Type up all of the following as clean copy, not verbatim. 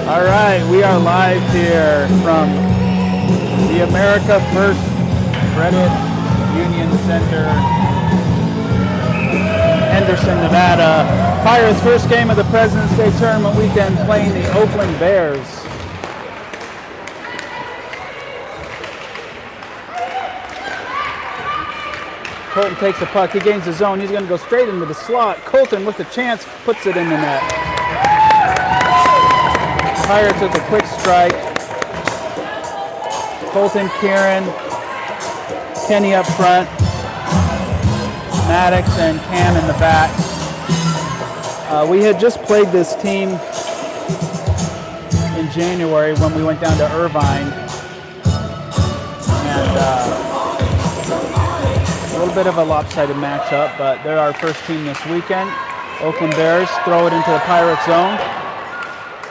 All right, we are live here from the America First Credit Union Center, Henderson, Nevada. Pirates' first game of the President's Day Tournament weekend playing the Oakland Bears. Colton takes the puck, he gains the zone, he's going to go straight into the slot. Colton with a chance, puts it in the net. Pirates with a quick strike. Colton, Kieran, Kenny up front, Maddox and Cam in the back. We had just played this team in January when we went down to Irvine. And a little bit of a lopsided matchup, but they're our first team this weekend. Oakland Bears throw it into the Pirate zone.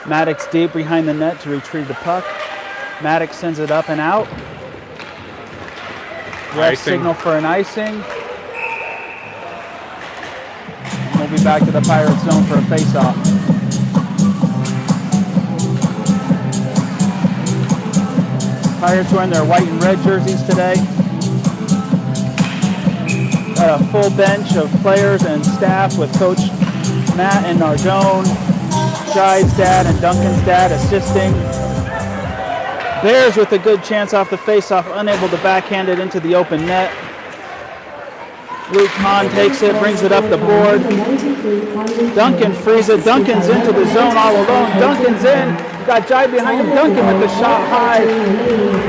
Maddox deep behind the net to retrieve the puck. Maddox sends it up and out. Ref signal for an icing. And we'll be back to the Pirate zone for a face-off. Pirates wearing their white and red jerseys today. Got a full bench of players and staff with Coach Matt and Nardone, Jai's dad and Duncan's dad assisting. Bears with a good chance off the face-off, unable to backhand it into the open net. Luke Hahn takes it, brings it up the board. Duncan frees it. Duncan's into the zone all alone. Duncan's in. Got Jai behind him. Duncan with the shot high.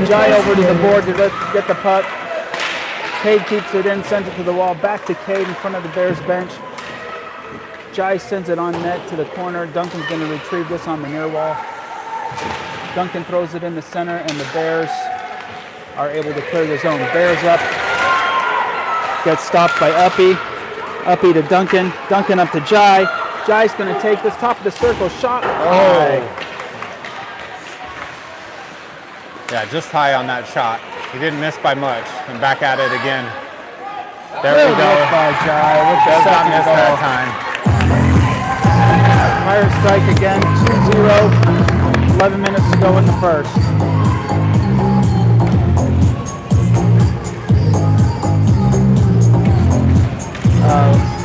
Jai over to the board to get the puck. Cade keeps it in, sends it to the wall. Back to Cade in front of the Bears bench. Jai sends it on net to the corner. Duncan's going to retrieve this on the near wall. Duncan throws it in the center, and the Bears are able to clear the zone. Bears up. Gets stopped by Uppy. Uppy to Duncan. Duncan up to Jai. Jai's going to take this top of the circle shot. Oh. Yeah, just high on that shot. He didn't miss by much. And back at it again. There we go. By Jai. Does not miss that time. Fire strike again. 2-0. 11 minutes to go in the first.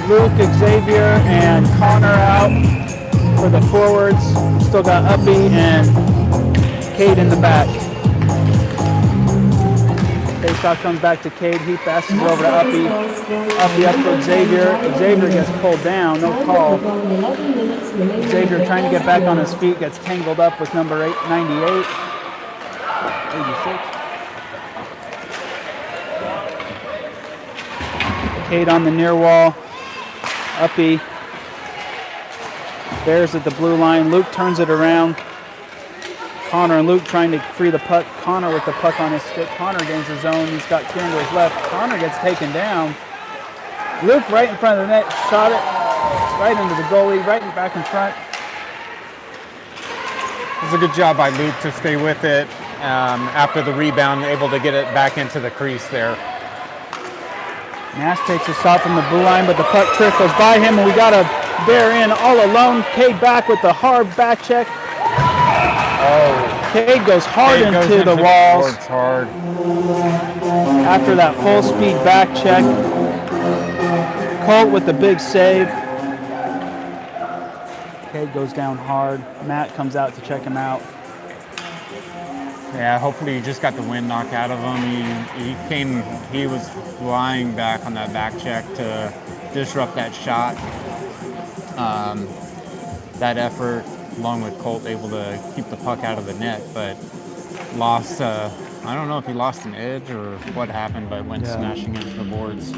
Luke, Xavier, and Connor out for the forwards. Still got Uppy and Cade in the back. Faceoff comes back to Cade. He passes over to Uppy. Uppy up for Xavier. Xavier gets pulled down. No call. Xavier trying to get back on his feet. Gets tangled up with number 98. 86. Cade on the near wall. Uppy. Bears at the blue line. Luke turns it around. Connor and Luke trying to free the puck. Connor with the puck on his stick. Connor gains his zone. He's got Kieran to his left. Connor gets taken down. Luke right in front of the net. Shot it right into the goalie. Right back in front. It was a good job by Luke to stay with it after the rebound. Able to get it back into the crease there. Nash takes a shot from the blue line, but the puck trickles by him, and we got a Bear in all alone. Cade back with the hard back check. Oh. Cade goes hard into the walls. Hard. After that full speed back check. Colt with the big save. Cade goes down hard. Matt comes out to check him out. Yeah, hopefully he just got the wind knocked out of him. He was lying back on that back check to disrupt that shot. That effort, along with Colt, able to keep the puck out of the net, but lost, I don't know if he lost an edge or what happened, but went smashing into the boards.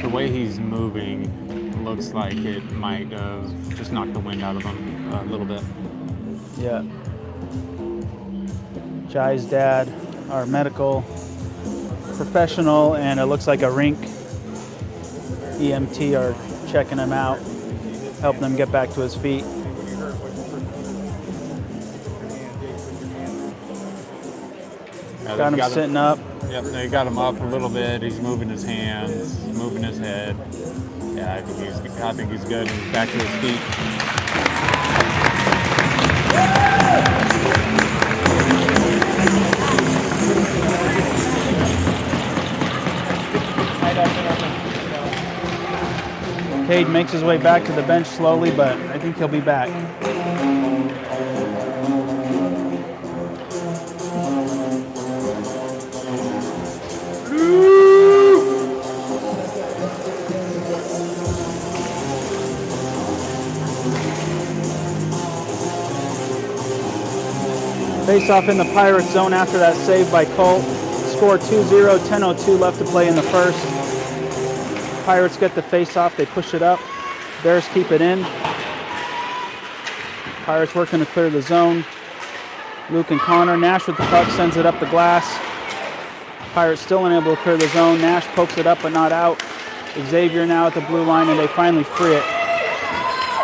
The way he's moving looks like it might have just knocked the wind out of him a little bit. Yeah. Jai's dad, our medical professional, and it looks like a rink EMT are checking him out, helping him get back to his feet. Got him sitting up. Yep, they got him up a little bit. He's moving his hands, moving his head. Yeah, I think he's good. He's back to his feet. Cade makes his way back to the bench slowly, but I think he'll be back. Face off in the Pirates zone after that save by Colt. Score 2-0, 10:02 left to play in the first. Pirates get the face off, they push it up. Bears keep it in. Pirates working to clear the zone. Luke and Connor. Nash with the puck sends it up the glass. Pirates still unable to clear the zone. Nash pokes it up but not out. Xavier now at the blue line and they finally free it.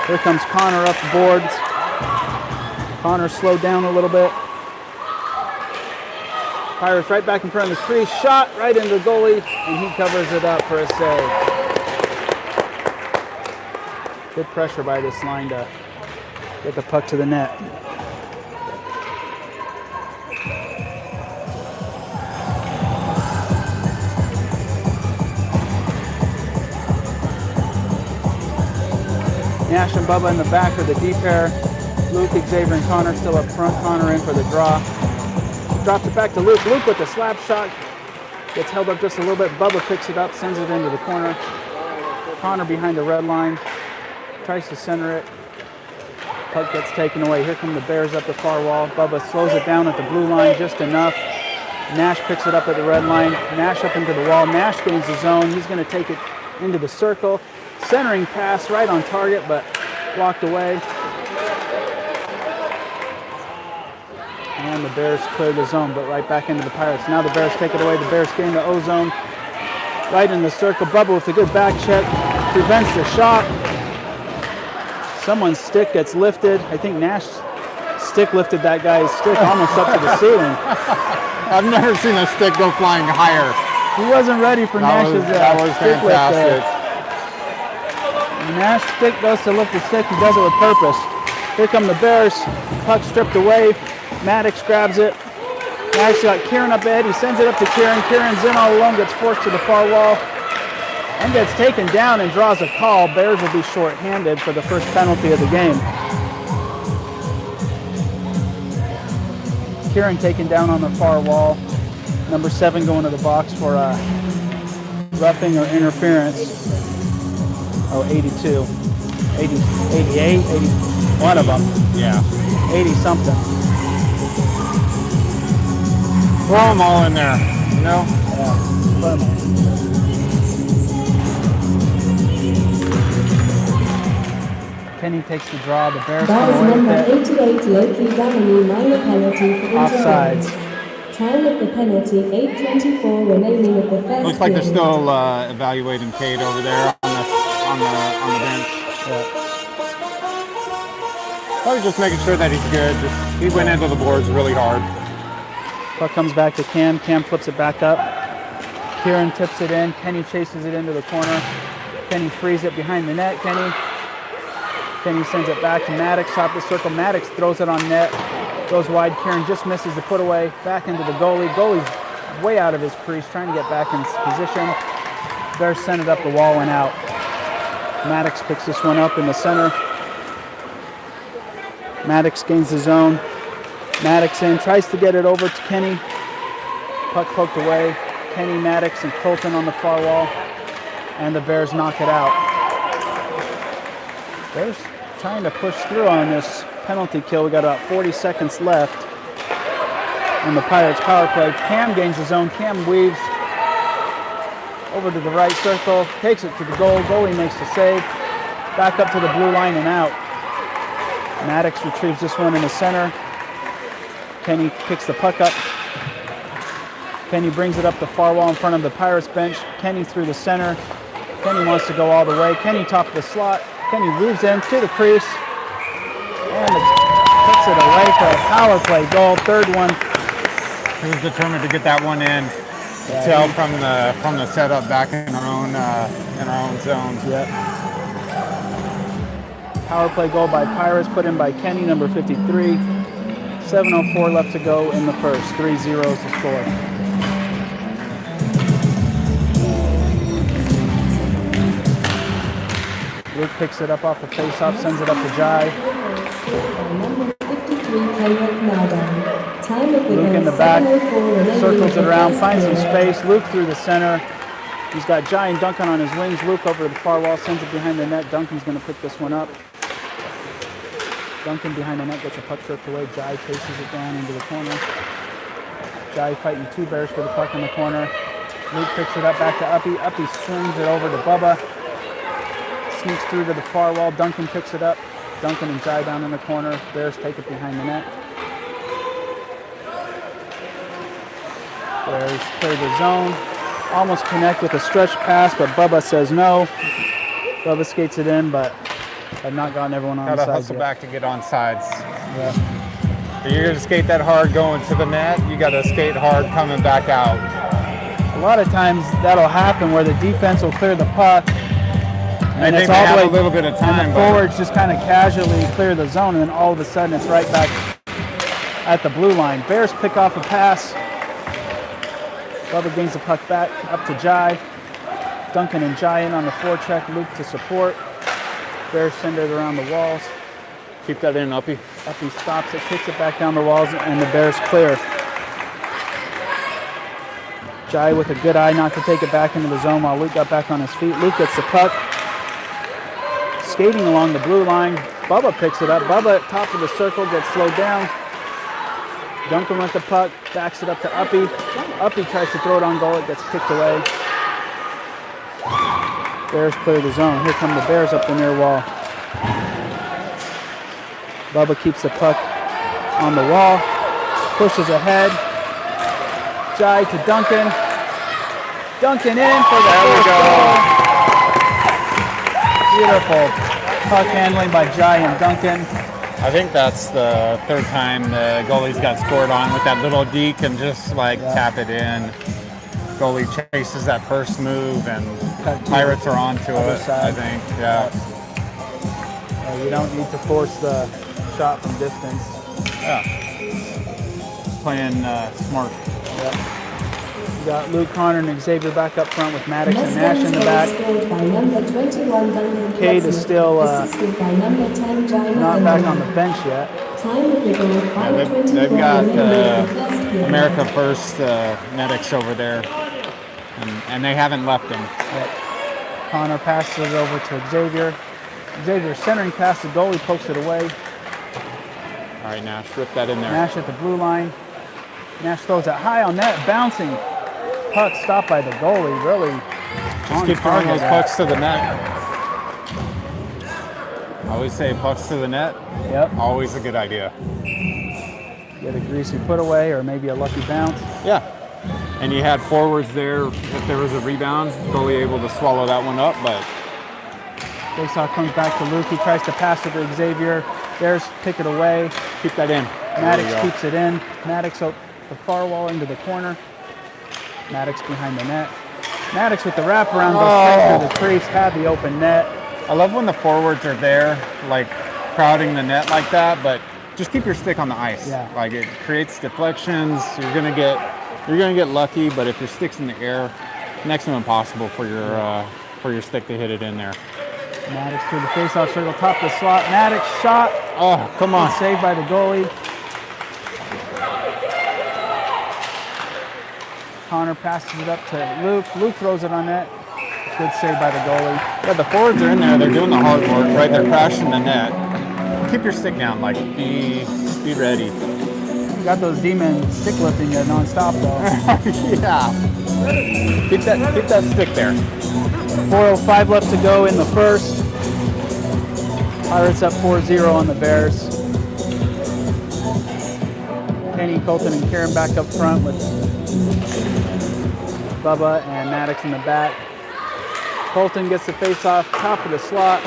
Here comes Connor up the boards. Connor slowed down a little bit. Pirates right back in front of the crease. Shot right into the goalie and he covers it up for a save. Good pressure by this line to get the puck to the net. Nash and Bubba in the back of the D pair. Luke, Xavier, and Connor still up front. Connor in for the draw. Drops it back to Luke. Luke with the slap shot. Gets held up just a little bit. Bubba picks it up, sends it into the corner. Connor behind the red line. Tries to center it. Puck gets taken away. Here come the Bears up the far wall. Bubba slows it down at the blue line just enough. Nash picks it up at the red line. Nash up into the wall. Nash gains the zone. He's going to take it into the circle. Centering pass right on target, but blocked away. And the Bears clear the zone, but right back into the Pirates. Now the Bears take it away. The Bears gain the O-zone. Right in the circle. Bubba with a good back check. Prevents the shot. Someone's stick gets lifted. I think Nash's stick lifted that guy's stick almost up to the ceiling. I've never seen a stick go flying higher. He wasn't ready for Nash's that was stick fantastic. lift. Nash stick goes to lift the stick. He does it with purpose. Here come the Bears. Puck stripped away. Maddox grabs it. Nash got Kieran up ahead. He sends it up to Kieran. Kieran's in all alone. Gets forced to the far wall. And gets taken down and draws a call. Bears will be short-handed for the first penalty of the game. Kieran taken down on the far wall. Number 7 going to the box for roughing or interference. Oh, 82. 80, 88, 80, one of them. Yeah. 80 something. Throw them all in there, you know? Yeah. Put 'em in. Kenny takes the draw. The Bears come Bears away number with it. 88 Loki Gamini minor penalty for Offsides. Time of the penalty 8:24 remaining of the first Looks like they're period. still evaluating Cade over there on the bench. Yeah. Probably just making sure that he's good. He went into the boards really hard. Puck comes back to Cam. Cam flips it back up. Kieran tips it in. Kenny chases it into the corner. Kenny frees it behind the net. Kenny sends it back to Maddox, top of the circle. Maddox throws it on net. Goes wide. Kieran just misses the put away. Back into the goalie. Goalie's way out of his crease, trying to get back in position. Bears send it up the wall and out. Maddox picks this one up in the center. Maddox gains the zone. Maddox in, tries to get it over to Kenny. Puck poked away. Kenny, Maddox, and Colton on the far wall. And the Bears knock it out. Bears trying to push through on this penalty kill. We got about 40 seconds left on the Pirates power play. Cam gains the zone. Cam weaves over to the right circle, takes it to the goal. Goalie makes the save. Back up to the blue line and out. Maddox retrieves this one in the center. Kenny picks the puck up. Kenny brings it up the far wall in front of the Pirates bench. Kenny through the center. Kenny wants to go all the way. Kenny top of the slot. Kenny moves in to the crease. And puts it away for a power play goal. Third one. He was determined to get that one in. Yeah, Tell from the setup back in our own zone. Yep. Power play goal by Pirates, put in by Kenny, number 53. 7:04 left to go in the first. 3-0 is the score. Luke picks it up off the face-off, sends it up to Jai. Number 53, Time of the Luke in the game, back, 7:04 remaining circles in it the around, first finds some period. space. Luke through the center. He's got Jai and Duncan on his wings. Luke over to the far wall, sends it behind the net. Duncan's going to pick this one up. Duncan behind the net gets a puck stripped away. Jai chases it down into the corner. Jai fighting two Bears for the puck in the corner. Luke picks it up back to Uppy. Uppy swings it over to Bubba. Sneaks through to the far wall. Duncan picks it up. Duncan and Jai down in the corner. Bears take it behind the net. Bears play the zone. Almost connect with a stretch pass, but Bubba says no. Bubba skates it in, but have not gotten everyone on Gotta sides hustle yet. back to get on sides. Yeah. If you're gonna skate that hard going to the net, you gotta skate hard coming back out. A lot of times that'll happen where the defense will clear the puck. I think they have a little bit of time, And the but forwards just kind of casually clear the zone, and then all of a sudden it's right back at the blue line. Bears pick off a pass. Bubba gains the puck back up to Jai. Duncan and Jai in on the forecheck. Luke to support. Bears send it around the walls. keep that in, Uppy. Uppy stops it, kicks it back down the walls, and the Bears clear. Jai with a good eye not to take it back into the zone while Luke got back on his feet. Luke gets the puck. Skating along the blue line. Bubba picks it up. Bubba at top of the circle gets slowed down. Duncan with the puck, backs it up to Uppy. Uppy tries to throw it on goal, it gets kicked away. Bears clear the zone. Here come the Bears up the near wall. Bubba keeps the puck on the wall, pushes ahead. Jai to Duncan. Duncan in for the first goal. Beautiful puck handling by Jai and Duncan. I think that's the third time the goalies got scored on with that little deke and just tap it in. Goalie chases that first move and Pirates are onto it, side. I think. Yeah. You don't need to force the shot from distance. Yeah. Playing smart. You got Luke, Connor, and Xavier back up front with Maddox and Nash in the back. Cade is still not back on the bench yet. They've got America First medics over there, and they haven't left him. Yep. Connor passes it over to Xavier. Xavier centering past the goalie, pokes it away. All right, Nash, rip that in there. Nash at the blue line. Nash throws it high on net, bouncing. Puck stopped by the goalie, really. Just keep throwing those pucks to the net. I always say pucks to the net. Yep. Always a good idea. Get a greasy put away or maybe a lucky bounce. Yeah. And you had forwards there. If there was a rebound, goalie able to swallow that one up, but Faceoff comes back to Luke. He tries to pass it to Xavier. Bears pick it away. keep that in. Maddox keeps it in. Maddox up the far wall into the corner. Maddox behind the net. Maddox with the wraparound goes straight through the crease, had the open net. I love when the forwards are there, like crowding the net like that, but just keep your stick on the ice. Yeah. Like it creates deflections. You're gonna get lucky, but if your stick's in the air, next to impossible for your stick to hit it in there. Maddox through the faceoff circle, top of the slot. Maddox shot. Oh, come on. Saved by the goalie. Connor passes it up to Luke. Luke throws it on net. Good save by the goalie. Yeah, the forwards are in there. They're doing the hard work, right? They're crashing the net. Keep your stick down. Like be ready. You got those demons stick lifting you nonstop though. Yeah. Keep that stick there. 4:05 left to go in the first. Pirates up 4-0 on the Bears. Kenny, Colton, and Karen back up front with Bubba and Maddox in the back. Colton gets the face-off, top of the slot,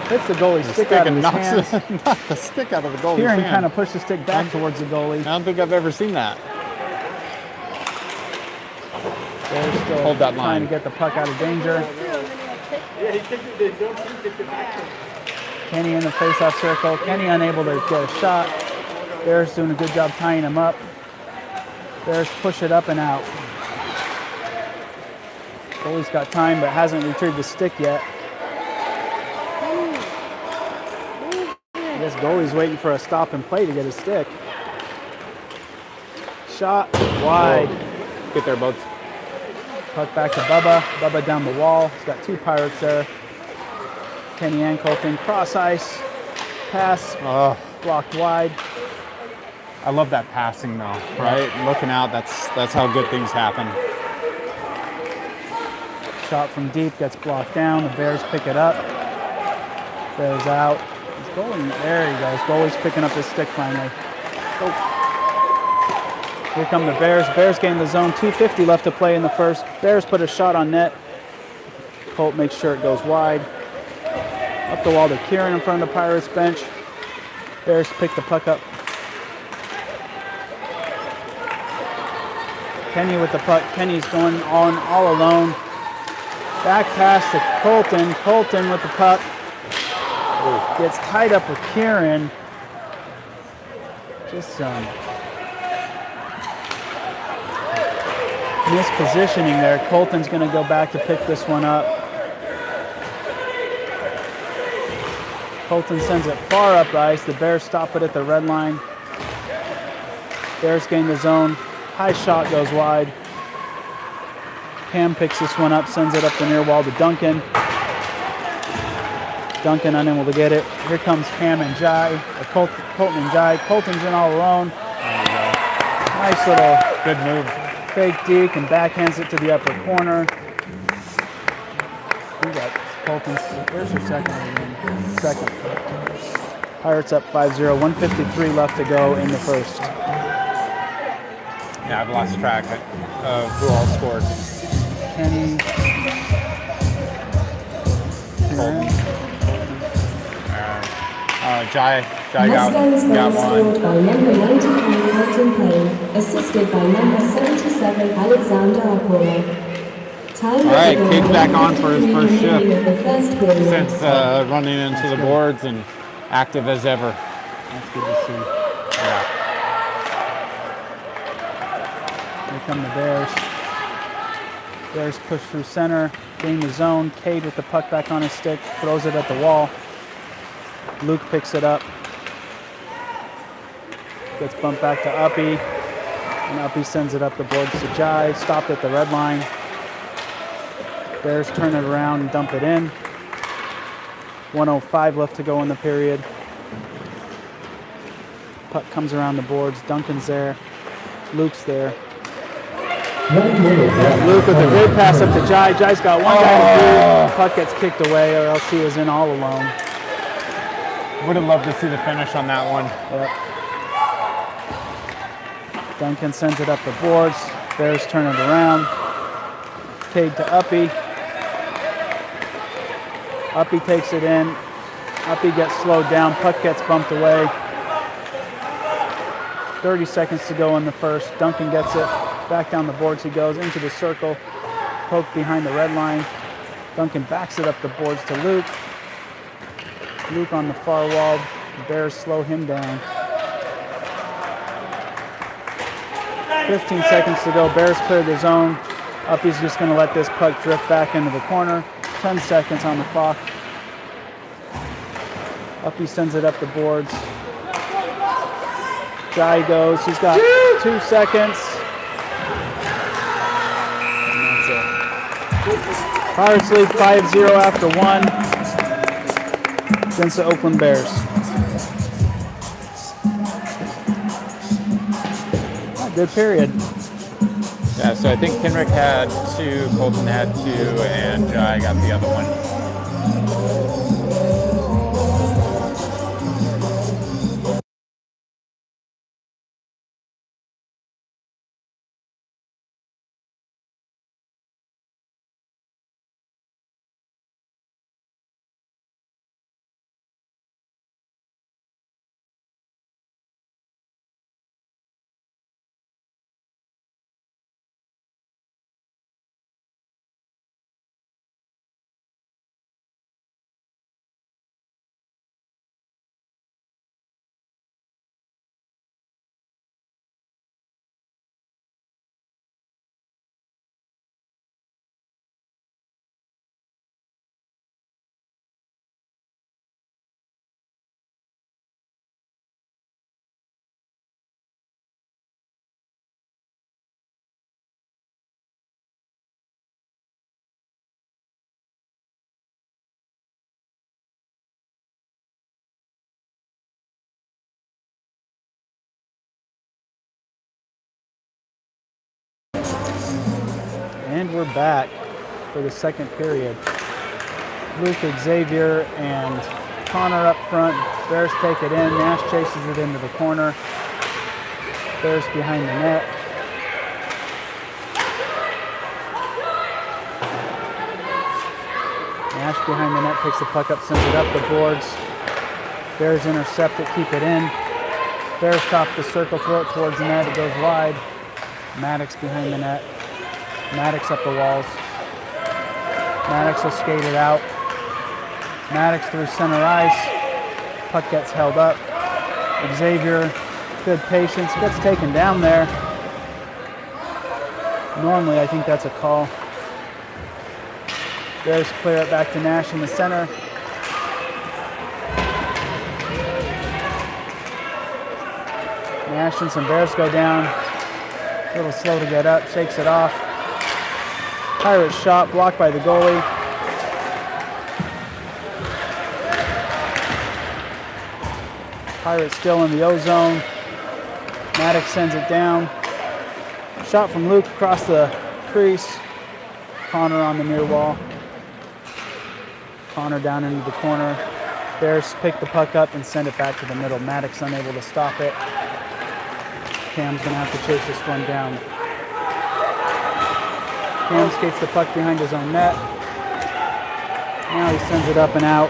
hits the goalie's stick out of his hands. Knocks the stick out of the goalie's Kieran hand. kind of pushed the stick back towards the goalie. I don't think I've ever seen that. They're still Hold that trying line. to get the puck out of danger. Kenny in the face-off circle. Kenny unable to get a shot. Bears doing a good job tying him up. Bears push it up and out. Goalie's got time but hasn't retrieved the stick yet. guess goalie's waiting for a stop and play to get his stick. Shot wide. Get there, both. Puck back to Bubba. Bubba down the wall. He's got 2 Pirates there. Kenny and Colton cross ice. Pass. Blocked wide. I love that passing though, right? Looking out, that's how good things happen. Shot from deep gets blocked down. The Bears pick it up. Bears out. He's going. There he goes. Goalie's picking up his stick finally. Oh. Here come the Bears. Bears gain the zone. 2:50 left to play in the first. Bears put a shot on net. Colt makes sure it goes wide. Up the wall to Kieran in front of the Pirates bench. Bears pick the puck up. Kenny with the puck. Kenny's going on all alone. Back pass to Colton. Colton with the puck. Gets tied up with Kieran. Just mispositioning there. Colton's going to go back to pick this one up. Colton sends it far up the ice. The Bears stop it at the red line. Bears gain the zone. High shot goes wide. Cam picks this one up, sends it up the near wall to Duncan. Duncan unable to get it. Here comes Cam and Jai, or Colton and Jai. Colton's in all alone. There you go. Nice little Good move. fake deke and backhands it to the upper corner. We got Colton's, where's your second again? Second. Pirates up 5-0, 1:53 left to go in the first. Yeah, I've lost track of who all scored. Kenny. Jai Mustangs got goal scored one. by number 93 Colton Payne, assisted by number 77 Alexander Apollo. Time All right, of the Kate's goal, back on for his first 1:53 shift of the first period. since running into the boards and active as ever. That's good to see. Yeah. Here come the Bears. Bears push through center, gain the zone. Cade with the puck back on his stick, throws it at the wall. Luke picks it up. Gets bumped back to Uppy. And Uppy sends it up the boards to Jai. Stopped at the red line. Bears turn it around and dump it in. 1:05 left to go in the period. Puck comes around the boards. Duncan's there. Luke's there. Luke with a great pass up to Jai. Jai's got one guy to do. Puck gets kicked away, or else he was in all alone. Would have loved to see the finish on that one. Yep. Duncan sends it up the boards. Bears turn it around. Cade to Uppy. Uppy takes it in. Uppy gets slowed down. Puck gets bumped away. 30 seconds to go in the first. Duncan gets it. Back down the boards he goes into the circle. Poke behind the red line. Duncan backs it up the boards to Luke. Luke on the far wall. The Bears slow him down. 15 seconds to go. Bears clear the zone. Uppy's just going to let this puck drift back into the corner. 10 seconds on the clock. Uppy sends it up the boards. Jai goes. He's got 2 seconds. And that's it. Pirates lead 5-0 after 1 against the Oakland Bears. Good period. Yeah, so I think Kenrick had 2, Colton had 2, and Jai got the other one. And we're back for the second period. Luke, Xavier, and Connor up front. Bears take it in. Nash chases it into the corner. Bears behind the net. Nash behind the net picks the puck up, sends it up the boards. Bears intercept it, keep it in. Bears top the circle, throw it towards the net. It goes wide. Maddox behind the net. Maddox up the walls. Maddox will skate it out. Maddox through center ice. Puck gets held up. Xavier, good patience, gets taken down there. Normally, I think that's a call. Bears clear it back to Nash in the center. Nash and some Bears go down. A little slow to get up, shakes it off. Pirates shot, blocked by the goalie. Pirates still in the O-zone. Maddox sends it down. Shot from Luke across the crease. Connor on the near wall. Connor down into the corner. Bears pick the puck up and send it back to the middle. Maddox unable to stop it. Cam's gonna have to chase this one down. Cam skates the puck behind his own net. Now he sends it up and out.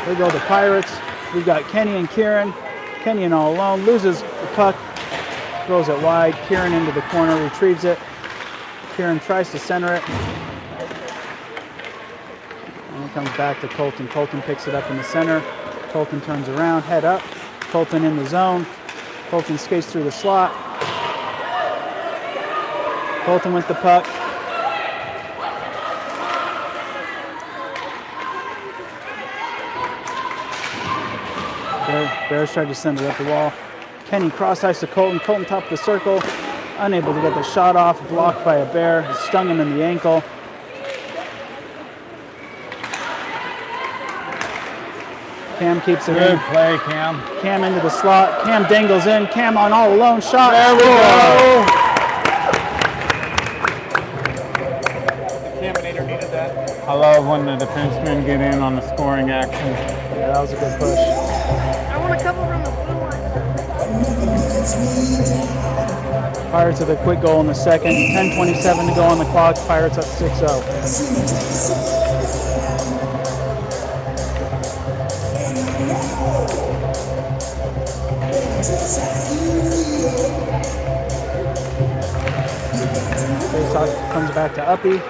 There go the Pirates. We've got Kenny and Kieran. Kenyon all alone, loses the puck, throws it wide. Kieran into the corner, retrieves it. Kieran tries to center it. And it comes back to Colton. Colton picks it up in the center. Colton turns around, head up. Colton in the zone. Colton skates through the slot. Colton with the puck. Bears tried to send it up the wall. Kenny cross ice to Colton. Colton top of the circle. Unable to get the shot off. Blocked by a Bear. Stung him in the ankle. Cam keeps it in. Good play, Cam. Cam into the slot. Cam dangles in. Cam on all alone. Shot. There we go. I love when the defensemen get in on the scoring action. Yeah, that was a good push. I want a couple from the blue one. Pirates with a quick goal in the second. 10:27 to go on the clock. Pirates up 6-0. Faceoff comes back to Uppy.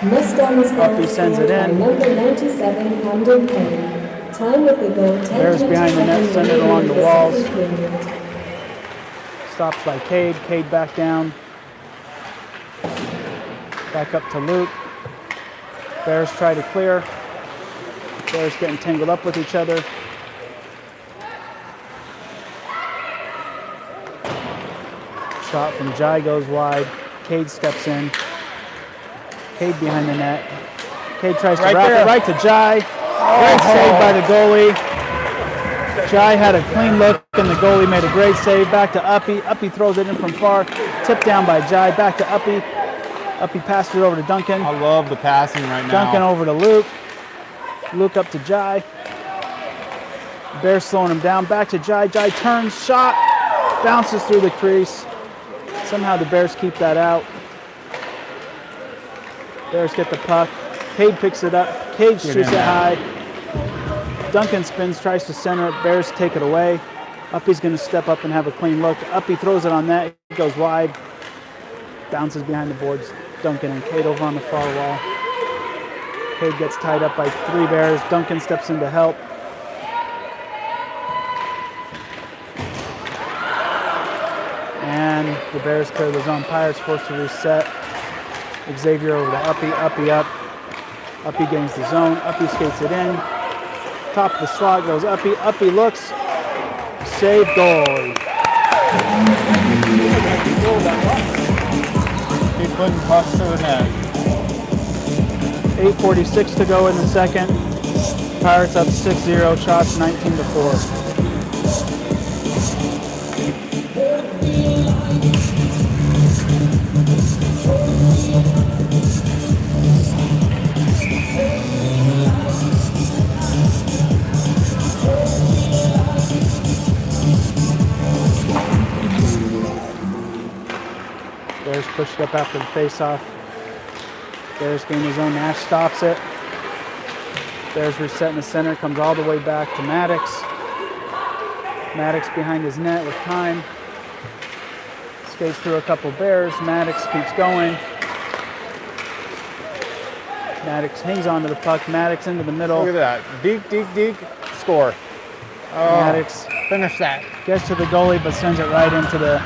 Uppy sends it in. Number 97, Camden Kane. Time of the goal, 10:27. Bears behind the net, send it along the walls. Second period. Stopped by Cade. Cade back down. Back up to Luke. Bears try to clear. Bears getting tangled up with each other. Shot from Jai goes wide. Cade steps in. Cade behind the net. Cade tries to wrap it right to Jai. Great save by the goalie. Jai had a clean look and the goalie made a great save. Back to Uppy. Uppy throws it in from far. Tipped down by Jai. Back to Uppy. Uppy passed it over to Duncan. I love the passing right now. Duncan over to Luke. Luke up to Jai. Bears slowing him down. Back to Jai. Jai turns. Shot. Bounces through the crease. Somehow the Bears keep that out. Bears get the puck. Cade picks it up. Cade shoots it high. Duncan spins, tries to center it. Bears take it away. Uppy's going to step up and have a clean look. Uppy throws it on net. It goes wide. Bounces behind the boards. Duncan and Cade over on the far wall. Cade gets tied up by 3 Bears. Duncan steps in to help. And the Bears clear the zone. Pirates forced to reset. Xavier over to Uppy. Uppy up. Uppy gains the zone. Uppy skates it in. Top of the slot goes Uppy. Uppy looks. Save goal. Keep putting pucks to the net. 8:46 to go in the second. Pirates up 6-0. Shots 19-4. push it up after the face-off. Bears gain his own. Nash stops it. Bears reset in the center, comes all the way back to Maddox. Maddox behind his net with time. Skates through a couple Bears. Maddox keeps going. Maddox hangs on to the puck. Maddox into the middle. Look at that. Deke, score. Oh, Maddox finish that. gets to the goalie, but sends it right into the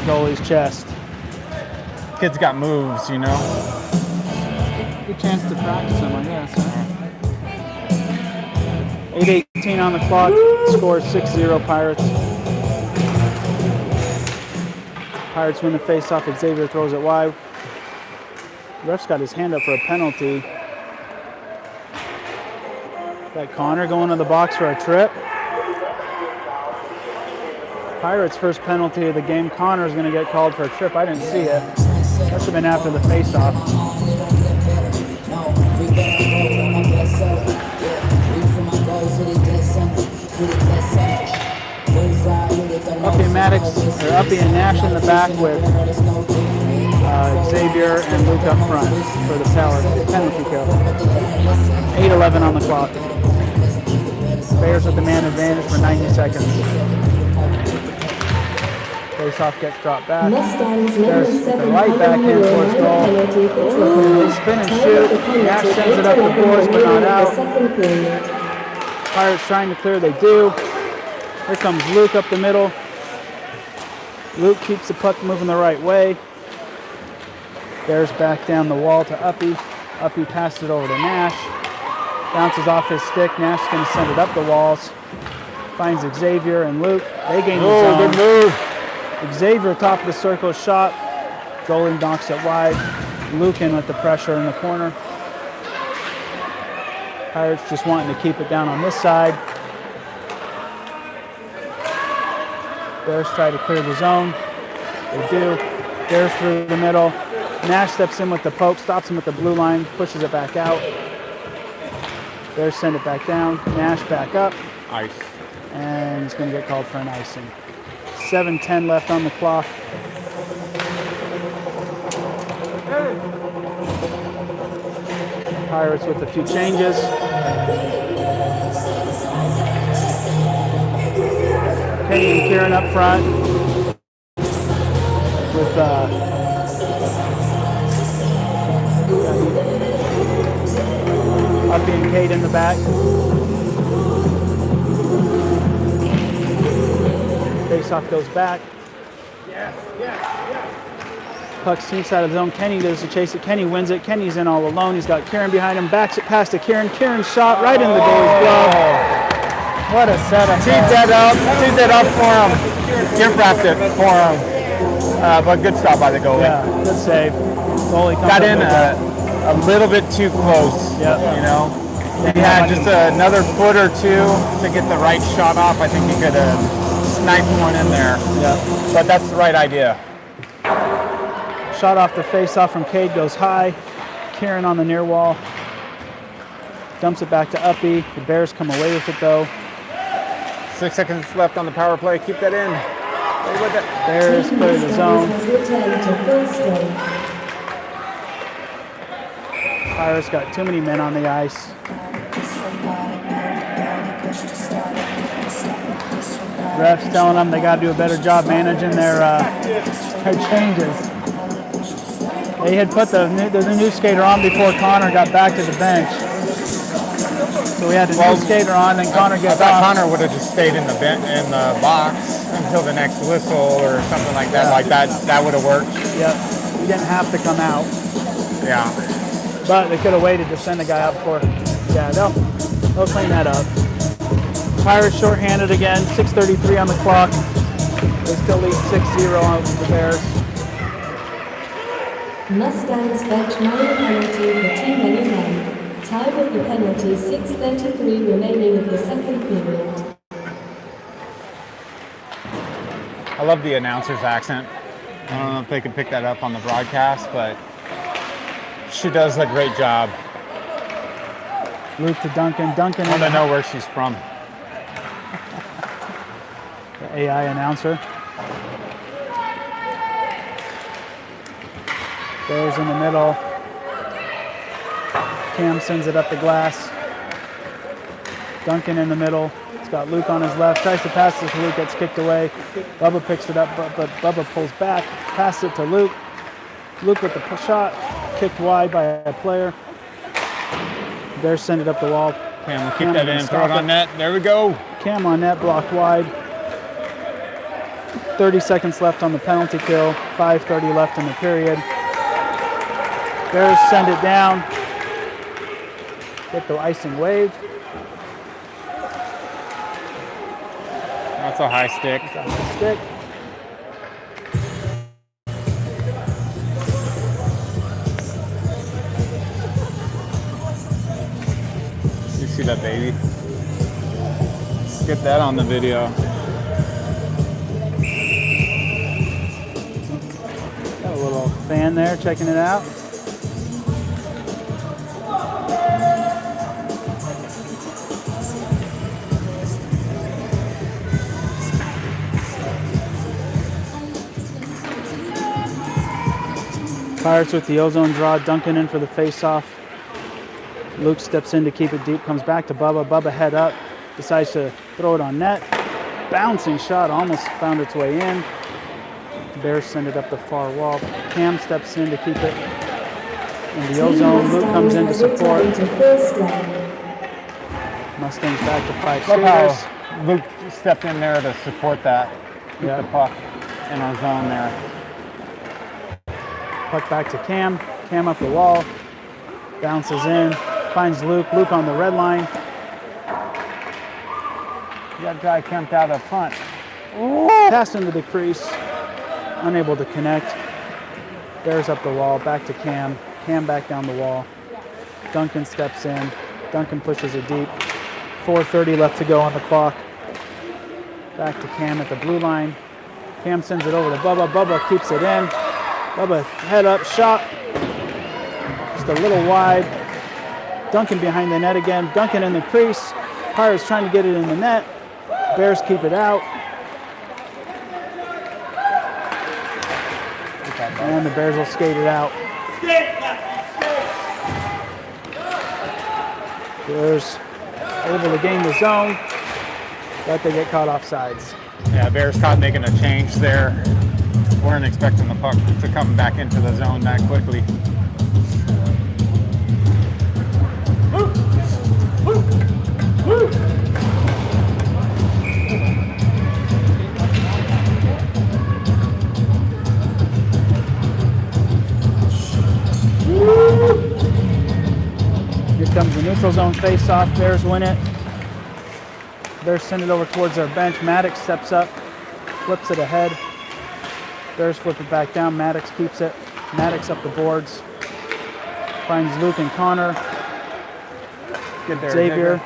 goalie's chest. Kid's got moves, you know. Good chance to practice them, I guess. Huh? 8:18 on the clock. Score 6-0 Pirates. Pirates win the face-off. Xavier throws it wide. Ref's got his hand up for a penalty. Got Connor going to the box for a trip. Pirates' first penalty of the game. Connor's going to get called for a trip. I didn't see it. That should have been after the face-off. Uppy and Nash in the back with Xavier and Luke up front for the penalty kill. 8:11 on the clock. Bears with the man advantage for 90 seconds. Face-off gets dropped back. Bears the right backhand towards goal. They spin and shoot. Nash sends it up the boards, but not out. Pirates trying to clear, they do. Here comes Luke up the middle. Luke keeps the puck moving the right way. Bears back down the wall to Uppy. Uppy passes it over to Nash. Bounces off his stick. Nash's going to send it up the walls. Finds Xavier and Luke. They gain the zone. Good move. Xavier top of the circle shot. Goalie knocks it wide. Luke in with the pressure in the corner. Pirates just wanting to keep it down on this side. Bears try to clear the zone. They do. Bears through the middle. Nash steps in with the poke, stops him at the blue line, pushes it back out. Bears send it back down. Nash back up. Ice. And he's going to get called for an icing. 7:10 left on the clock. Pirates with a few changes. Kenny and Kieran up front with Uppy and Kate in the back. Face-off goes back. Puck's inside of the zone. Kenny goes to chase it. Kenny wins it. Kenny's in all alone. He's got Kieran behind him. Backs it past to Kieran. Kieran's shot right in the goalie's glove. What a setup. Teed that up for him. Gift wrapped it for him. But good stop by the goalie. Yeah, good save. Goalie comes Got up in with that. a little bit too close. Yep. You know, he had just another foot or two to get the right shot off. I think he could have sniped one in there. Yeah. But that's the right idea. Shot off the face-off from Cade goes high. Kieran on the near wall. Dumps it back to Uppy. The Bears come away with it though. 6 seconds left on the power play. Keep that in. Stay with it. Bears clear the zone. Pirates got too many men on the ice. Refs telling them they got to do a better job managing their changes. They had put the new skater on before Connor got back to the bench. So we had the new skater on, then Connor I gets thought off. Connor would have just stayed in the box until the next whistle or something like that. Yeah. Like that would have worked. Yep. He didn't have to come out. Yeah. But they could have waited to send the guy up for. Yeah, they'll clean that up. Pirates shorthanded again. 6:33 on the clock. They still lead 6-0 on the Bears. Mustangs fetch minor penalty for too many men. Time of the penalty 6:33 remaining of the second period. I love the announcer's accent. I don't know if they could pick that up on the broadcast, but she does a great job. Luke to Duncan. Duncan I want to know where she's from. the AI announcer. Bears in the middle. Cam sends it up the glass. Duncan in the middle. He's got Luke on his left. Tries to pass it to Luke. Gets kicked away. Bubba picks it up, but Bubba pulls back. Passes it to Luke. Luke with the shot. Kicked wide by a player. Bears send it up the wall. Cam will keep that in. Throw it on net. There we go. Cam on net, blocked wide. 30 seconds left on the penalty kill. 5:30 left in the period. Bears send it down. Get the icing waved. That's a high stick. Stick. You see that, baby? Get that on the video. Got a little fan there checking it out. Pirates with the ozone draw. Duncan in for the face-off. Luke steps in to keep it deep. Comes back to Bubba. Bubba head up. Decides to throw it on net. Bouncing shot. Almost found its way in. Bears send it up the far wall. Cam steps in to keep it in the ozone. Luke comes in to support. Mustangs back to 5 Look skaters. how Luke stepped in there to support that. Keep Yeah. the puck in our zone there. Puck back to Cam. Cam up the wall. Bounces in. Finds Luke. Luke on the red line. That guy camped out up front. Pass into the crease. Unable to connect. Bears up the wall. Back to Cam. Cam back down the wall. Duncan steps in. Duncan pushes it deep. 4:30 left to go on the clock. Back to Cam at the blue line. Cam sends it over to Bubba. Bubba keeps it in. Bubba head up, shot. Just a little wide. Duncan behind the net again. Duncan in the crease. Pirates trying to get it in the net. Bears keep it out. And the Bears will skate it out. Bears able to gain the zone, but they get caught offsides. Yeah, Bears caught making a change there. Weren't expecting the puck to come back into the zone that quickly. Here comes the neutral zone face-off. Bears win it. Bears send it over towards their bench. Maddox steps up, flips it ahead. Bears flip it back down. Maddox keeps it. Maddox up the boards. Finds Luke and Connor. Get there, Xavier. Digger.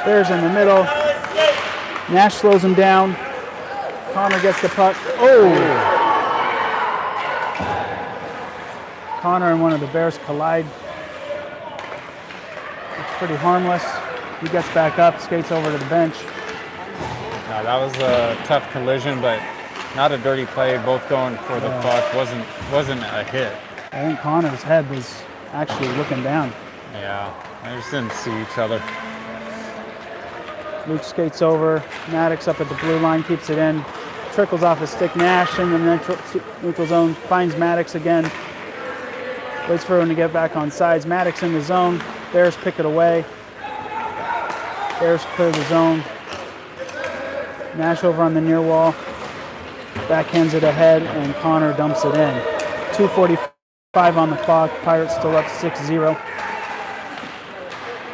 Bears in the middle. Nash slows him down. Connor gets the puck. Oh! Connor and one of the Bears collide. It's pretty harmless. He gets back up, skates over to the bench. No, that was a tough collision, but not a dirty play. Both going for the puck. Wasn't a hit. I think Connor's head was actually looking down. Yeah, they just didn't see each other. Luke skates over. Maddox up at the blue line, keeps it in. Trickles off his stick. Nash in the neutral zone. Finds Maddox again. Waits for him to get back on sides. Maddox in the zone. Bears pick it away. Bears clear the zone. Nash over on the near wall. Backhands it ahead, and Connor dumps it in. 2:45 on the clock. Pirates still up 6-0.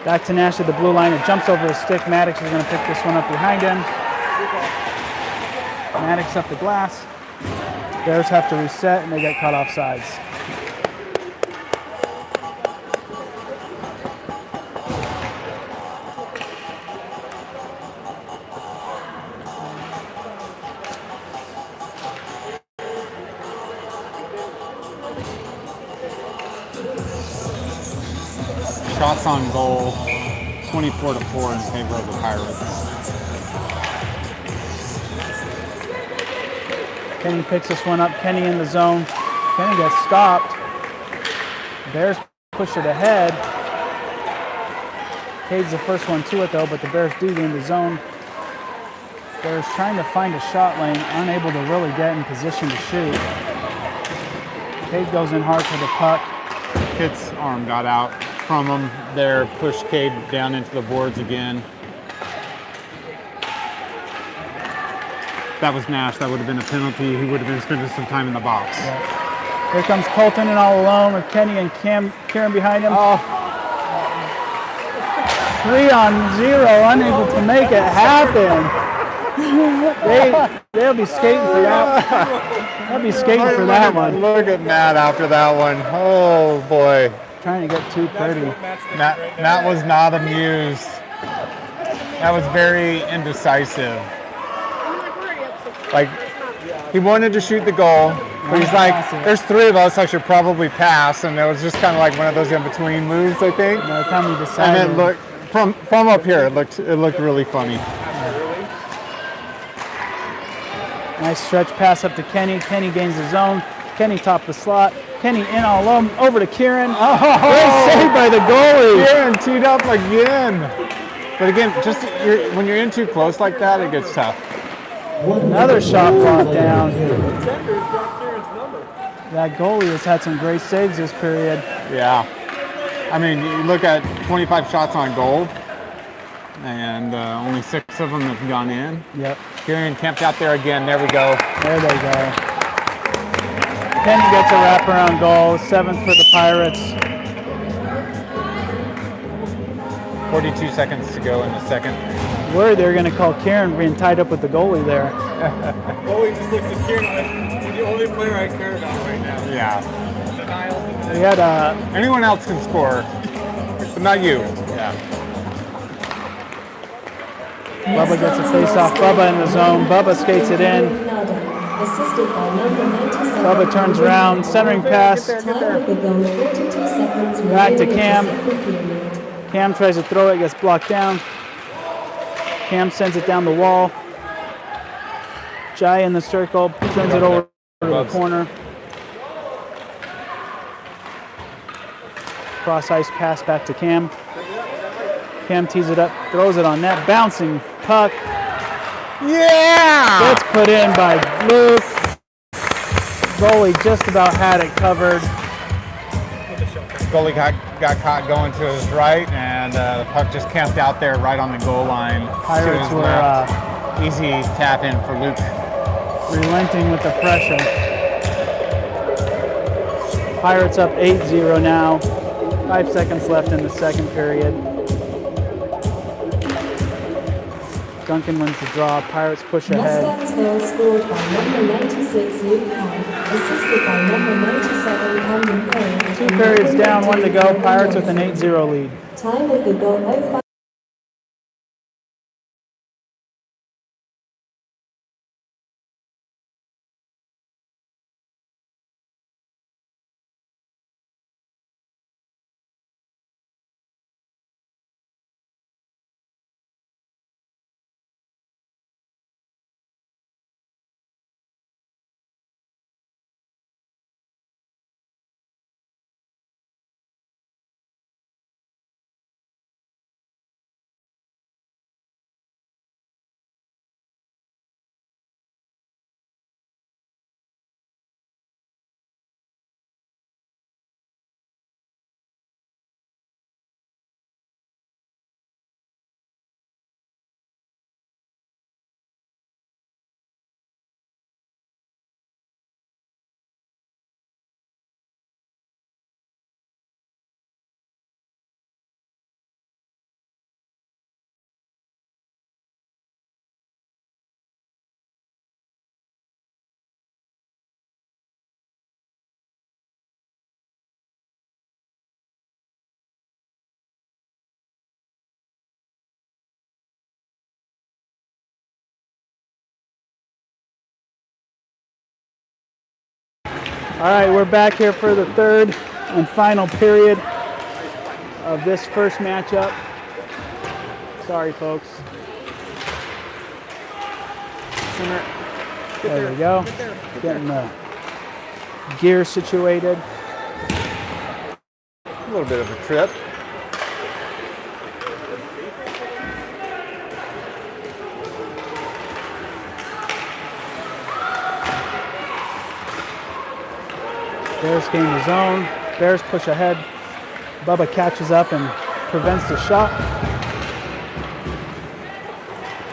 Back to Nash at the blue line. It jumps over his stick. Maddox is going to pick this one up behind him. Maddox up the glass. Bears have to reset, and they get cut off sides. Shots on goal, 24-4 in favor of the Pirates. Kenny picks this one up. Kenny in the zone. Kenny gets stopped. Bears push it ahead. Cade's the first one to it though, but the Bears do get in the zone. Bears trying to find a shot lane, unable to really get in position to shoot. Cade goes in hard for the puck. Pitt's arm got out from him there, pushed Cade down into the boards again. That was Nash. That would have been a penalty. He would have been spending some time in the box. Yeah. Here comes Colton and all alone with Kenny and Kieran behind him. Oh, 3-on-0, unable to make it happen. They'll be skating for that. They'll be skating for that one. Look at Matt after that one. Oh boy. Trying to get too pretty. Matt was not amused. That was very indecisive. Like, he wanted to shoot the goal, but he's like, there's three of us, I should probably pass, and it was just kind of like one of those in-between moves, I think. By the time he decided. And it looked, from up here, it looked really funny. Nice stretch pass up to Kenny. Kenny gains the zone. Kenny top the slot. Kenny in all alone, over to Kieran. Oh, great save by the goalie. Kieran teed up again. But again, just when you're in too close like that, it gets tough. Another shot blocked down. That goalie has had some great saves this period. Yeah. I mean, you look at 25 shots on goal, and only 6 of them have gone in. Yep. Kieran camped out there again. There we go. There they go. Kenny gets a wraparound goal, 7th for the Pirates. 42 seconds to go in the second. Worried they're going to call Kieran being tied up with the goalie there. Goalie just looked at Kieran like, he's the only player I care about right now. Yeah. We had Anyone else can score, but not you. Yeah. Bubba gets a face-off. Bubba in the zone. Bubba skates it in. Assisted by number 97. Bubba turns around, centering pass. Time of the goal, 42 seconds Back to remaining in the Cam. second period. Cam tries to throw it, gets blocked down. Cam sends it down the wall. Jai in the circle, turns it over to the corner. Cross ice pass back to Cam. Cam tees it up, throws it on net, bouncing puck. Yeah! Gets put in by Luke. Goalie just about had it covered. Goalie got caught going to his right, and the puck just camped out there right on the goal line. Pirates to his were left. Easy tap in for Luke. relenting with the pressure. Pirates up 8-0 now. 5 seconds left in the second period. Duncan wins the draw. Pirates push ahead. Mustangs goal scored by number 96 Luke Hall, assisted by number 97 Camden Perry. 2 periods down, 1 to go. Pirates with an 8-0 lead. Time of the goal 05. All right, we're back here for the third and final period of this first matchup. Sorry, folks. Center. There we go. Getting the gear situated. A little bit of a trip. Bears gain the zone. Bears push ahead. Bubba catches up and prevents the shot.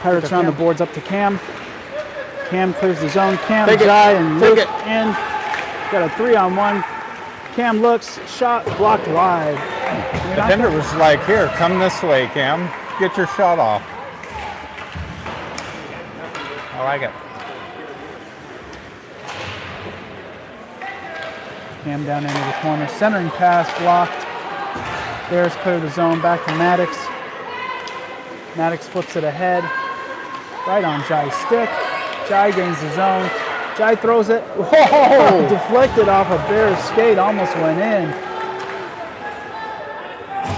Pirates around the boards up to Cam. Cam clears the zone. Cam, Jai, and Luke in. Got a 3-on-1. Cam looks, shot blocked wide. Defender was like, here, come this way, Cam. Get your shot off. I like it. Cam down into the corner. Centering pass blocked. Bears clear the zone. Back to Maddox. Maddox flips it ahead. Right on Jai's stick. Jai gains the zone. Jai throws it. Whoa! Deflected off a Bears skate. Almost went in.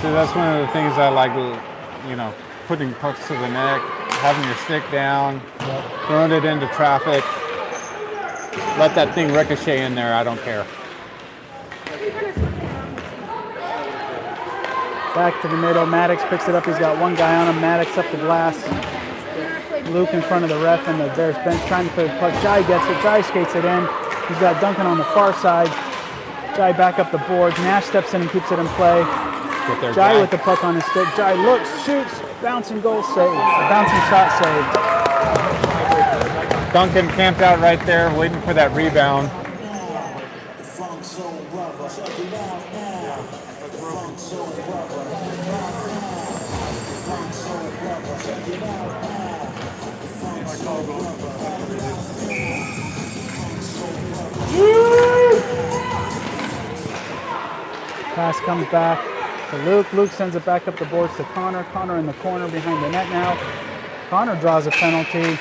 See, that's one of the things I like, you know, putting pucks to the neck, having your stick down, throwing it into traffic. Let that thing ricochet in there. I don't care. Back to the middle. Maddox picks it up. He's got one guy on him. Maddox up the glass. Luke in front of the ref and the Bears bench trying to clear the puck. Jai gets it. Jai skates it in. He's got Duncan on the far side. Jai back up the boards. Nash steps in and keeps it in play. Jai with the puck on his stick. Jai looks, shoots, bouncing goal save. Bouncing shot save. Duncan camped out right there waiting for that rebound. Pass comes back to Luke. Luke sends it back up the boards to Connor. Connor in the corner behind the net now. Connor draws a penalty. You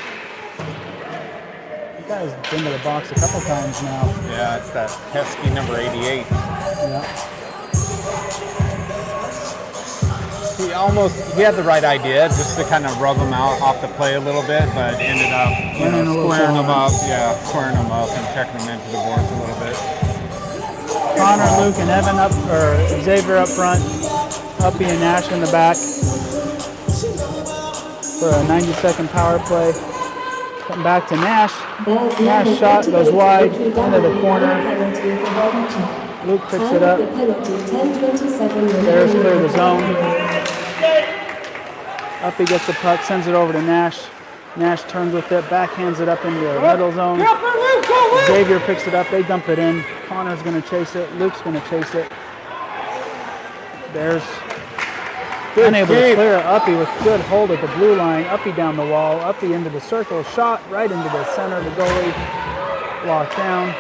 guys been to the box a couple times now. Yeah, it's that pesky number 88. Yeah. He had the right idea, just to kind of rub him out off the play a little bit, but ended up squaring him up and checking him into the boards a little bit. Connor, Luke, and Evan up, or Xavier up front. Uppy and Nash in the back for a 90-second power play. Come back to Nash. Nash shot goes wide into the corner. Luke picks it up. Bears clear the zone. Uppy gets the puck, sends it over to Nash. Nash turns with it, backhands it up into the middle zone. Xavier picks it up, they dump it in. Connor's going to chase it. Luke's going to chase it. Bears unable to clear it. Uppy with good hold at the blue line. Uppy down the wall. Uppy into the circle. Shot right into the center of the goalie. Locked down.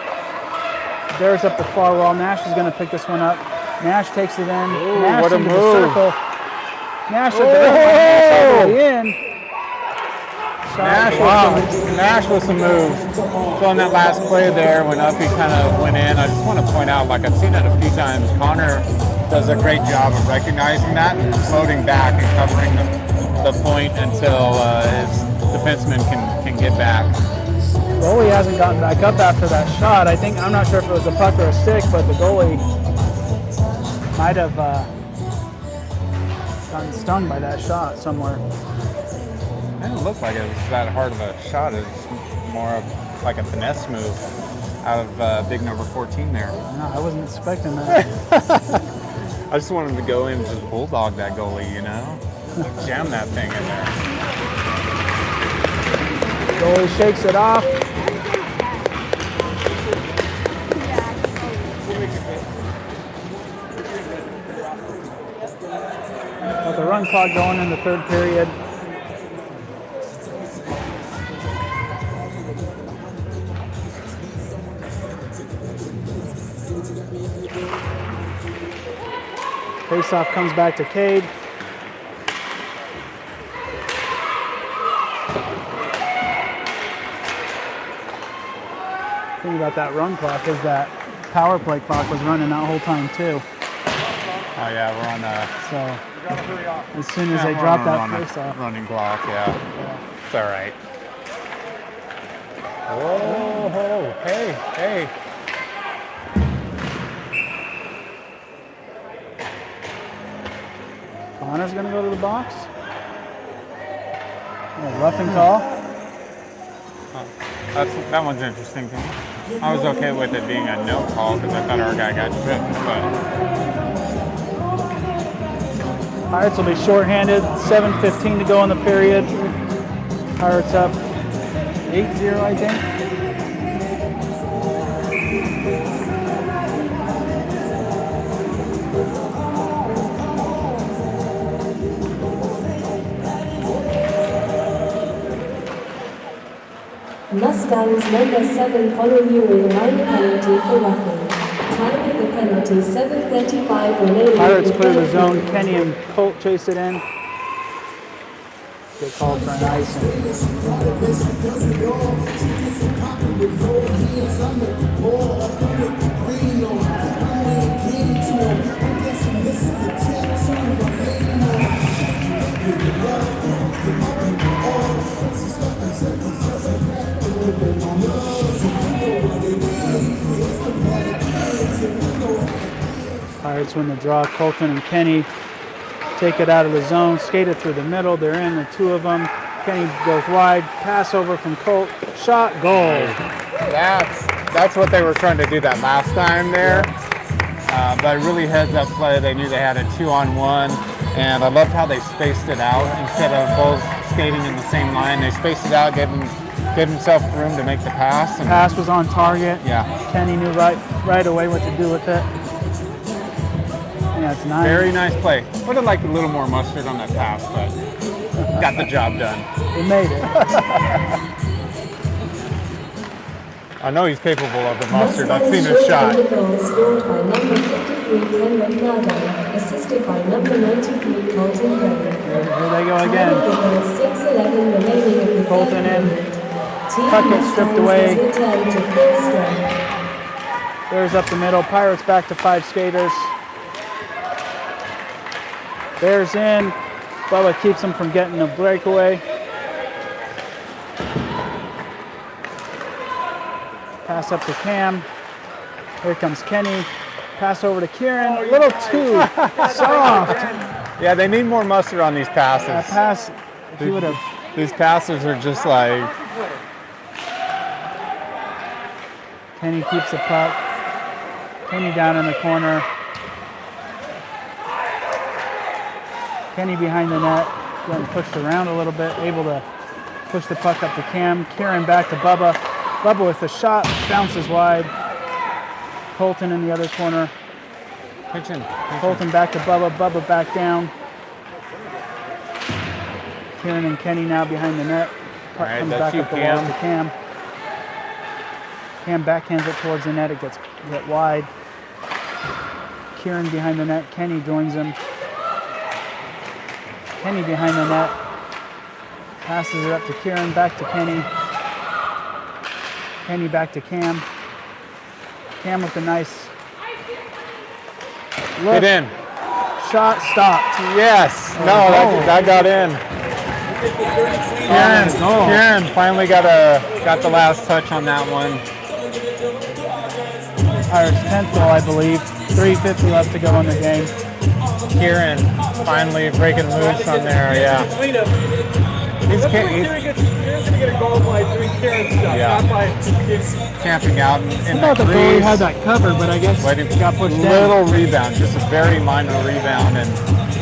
Bears up the far wall. Nash is going to pick this one up. Nash takes it in. Ooh, Nash what a into the move. circle. Nash at the red line. Nash all the way in. Nash with some moves. So on that last play there, when Uppy kind of went in, I just want to point out, like I've seen it a few times, Connor does a great job of recognizing that and floating back and covering the point until his defenseman can get back. Goalie hasn't gotten back up after that shot. I'm not sure if it was a puck or a stick, but the goalie might have gotten stung by that shot somewhere. It didn't look like it was that hard of a shot. It was more of like a finesse move out of big number 14 there. No, I wasn't expecting that. I just wanted him to go in and just bulldog that goalie, you know? Jam that thing in there. Goalie shakes it off. Got the run clock going in the third period. Faceoff comes back to Cade. The thing about that run clock is that power play clock was running that whole time too. Oh yeah, we're on So as soon as they drop that face-off. running clock, yeah. It's all right. Whoa, hey. Connor's going to go to the box. Roughing call. That one's interesting to me. I was okay with it being a no call because I thought our guy got tripped, but Pirates will be shorthanded. 7:15 to go in the period. Pirates up 8-0, I think. Mustangs number 7 follow you with a minor penalty for roughing. Time of the penalty 7:35 remaining. Pirates clear the zone. Kenny and Colt chase it in. Get called for an icing. Pirates win the draw. Colton and Kenny take it out of the zone, skate it through the middle. They're in, the two of them. Kenny goes wide, pass over from Colt, shot, goal. that's what they were trying to do that last time there. But really heads up play. They knew they had a 2-on-1, and I loved how they spaced it out instead of both skating in the same line. They spaced it out, gave himself room to make the pass. And Pass was on target. yeah, Kenny knew right away what to do with it. Yeah, it's nice. very nice play. Would have liked a little more mustard on that pass, but got the job done. We made it. I know he's capable of the mustard. I've seen his shot. Goal scored by number 53 Henrik Nado, assisted by number 93 Colton Gray. Here they go Time again. of the goal 6:11 remaining of the Colton third in. period. Team Puck gets stripped Mustangs away. has returned to full strength. Bears up the middle. Pirates back to 5 skaters. Bears in. Bubba keeps them from getting a breakaway. Pass up to Cam. Here comes Kenny. Pass over to Kieran. A little too soft. Yeah, they need more mustard on these passes. That pass, if he would have. These passes are just like, Kenny keeps the puck. Kenny down in the corner. Kenny behind the net, getting pushed around a little bit, able to push the puck up to Cam. Kieran back to Bubba. Bubba with the shot, bounces wide. Colton in the other corner. pitching. Colton back to Bubba. Bubba back down. Kieran and Kenny now behind the net. Puck All right, comes that's back you, up the wall Cam. to Cam. Cam backhands it towards the net. It gets wide. Kieran behind the net. Kenny joins him. Kenny behind the net. Passes it up to Kieran. Back to Kenny. Kenny back to Cam. Cam with a nice look. Get in. Shot stopped. Yes. No, that got in. Kieran finally got the last touch on that one. Pirates 10th goal, I believe. 3:50 left to go in the game. Kieran finally breaking loose on there. Yeah. He's Kieran's gonna get a goal by doing Kieran stuff, Yeah. not by camping out in I the thought the goalie crease. had that covered, but I guess Waiting got pushed down. little rebound, just a very minor rebound, and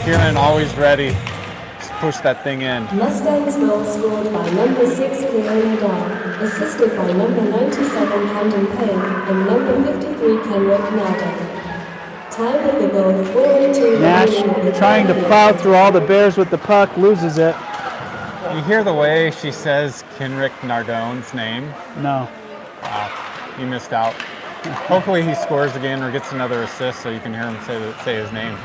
Kieran always ready to push that thing in. Mustangs goal scored by number 6 Kieran Nadal, assisted by number 97 Camden Payne and number 53 Kenrick Nada. Time of the goal 4:02. Nash trying to plow through all the Bears with the puck, loses it. You hear the way she says Kenrick Nardone's name? No. Wow, you missed out. Hopefully he scores again or gets another assist so you can hear him say his name.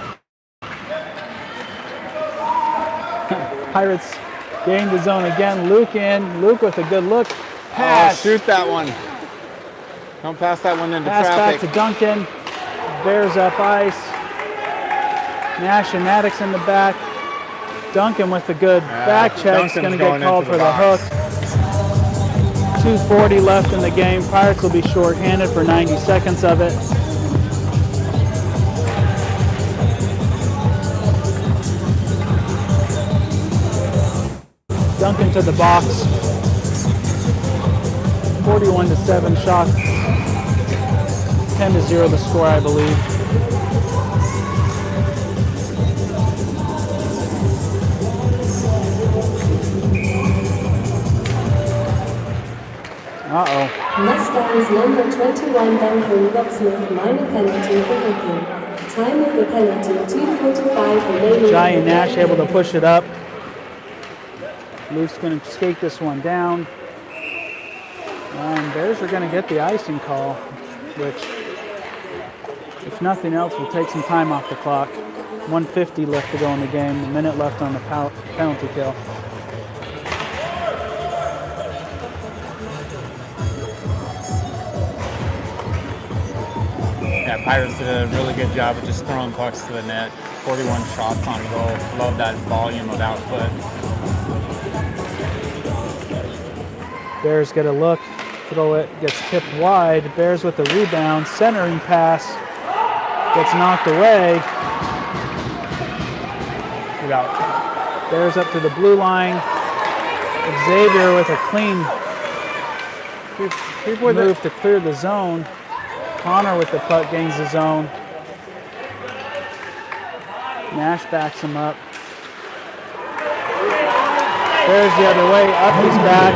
Pirates gain the zone again. Luke in. Luke with a good look. Pass. Oh, shoot that one. Don't pass that one into Pass traffic. back to Duncan. Bears up ice. Nash and Maddox in the back. Duncan with the good back check. Is Duncan's going to get called into for the box. hook. 2:40 left in the game. Pirates will be short-handed for 90 seconds of it. Duncan to the box. 41-7 shot. 10-0 the score, I believe. Uh-oh. Mustangs number 21 Duncan Godsmith minor penalty for hooking. Time of the penalty 2:45 remaining. Jai and Nash able to push it up. Luke's going to skate this one down. And Bears are going to get the icing call, which, if nothing else, will take some time off the clock. 1:50 left to go in the game, a minute left on the penalty kill. Yeah, Pirates did a really good job of just throwing pucks to the net. 41 shots on goal. Love that volume of output. Bears get a look, throw it, gets tipped wide. Bears with the rebound, centering pass, gets knocked away. Bears up to the blue line. Xavier with a clean move to clear the zone. Connor with the puck gains the zone. Nash backs him up. Bears the other way, Uppy's back.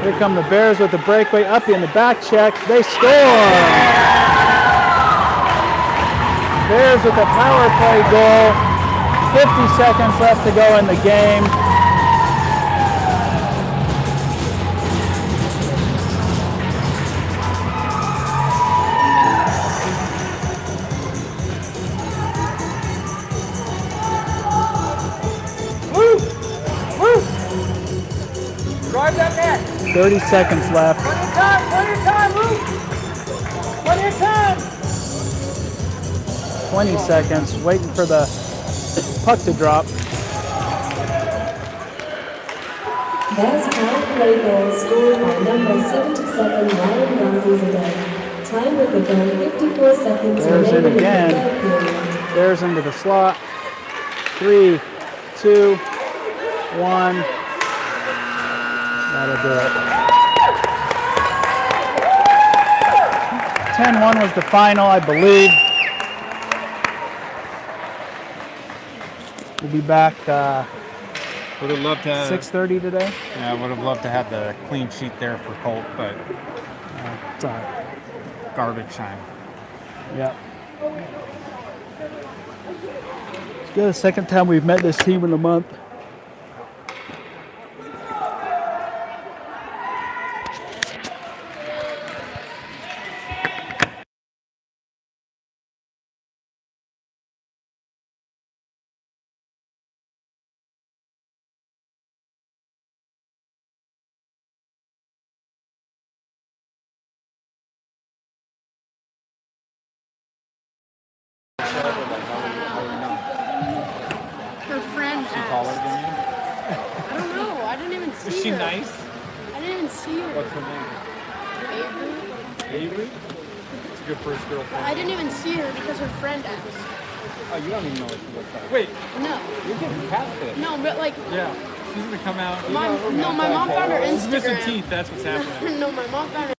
Here come the Bears with the breakaway. Uppy in the back check. They score! Bears with a power play goal. 50 seconds left to go in the game. Drive that net. 30 seconds left. Plenty of time, Luke. Plenty of time. 20 seconds, waiting for the puck to drop. Bears power play goal scored by number 77 Ryan Gazizadeh. Time of the goal 54 seconds Bears in remaining in the again. third period. Bears into the slot. 3, 2, 1. That'll do it. 10-1 was the final, I believe. We'll be back Would have loved to. 6:30 today. Yeah, would have loved to have the clean sheet there for Colt, but It's all right. garbage time. Yep. It's good. The second time we've met this team in a month. Her friend Taller asked. than you? I don't know. I didn't even see her. Is she nice? I didn't even see her. What's her name? Avery. Avery? It's a good first girlfriend. I didn't even see her because her friend asked. Oh, you don't even know what she looks like. Wait, No. you're getting catfish. No, but like, Yeah. She's gonna come out. my mom found her She's missing Instagram. teeth. That's what's happening. No, my mom found her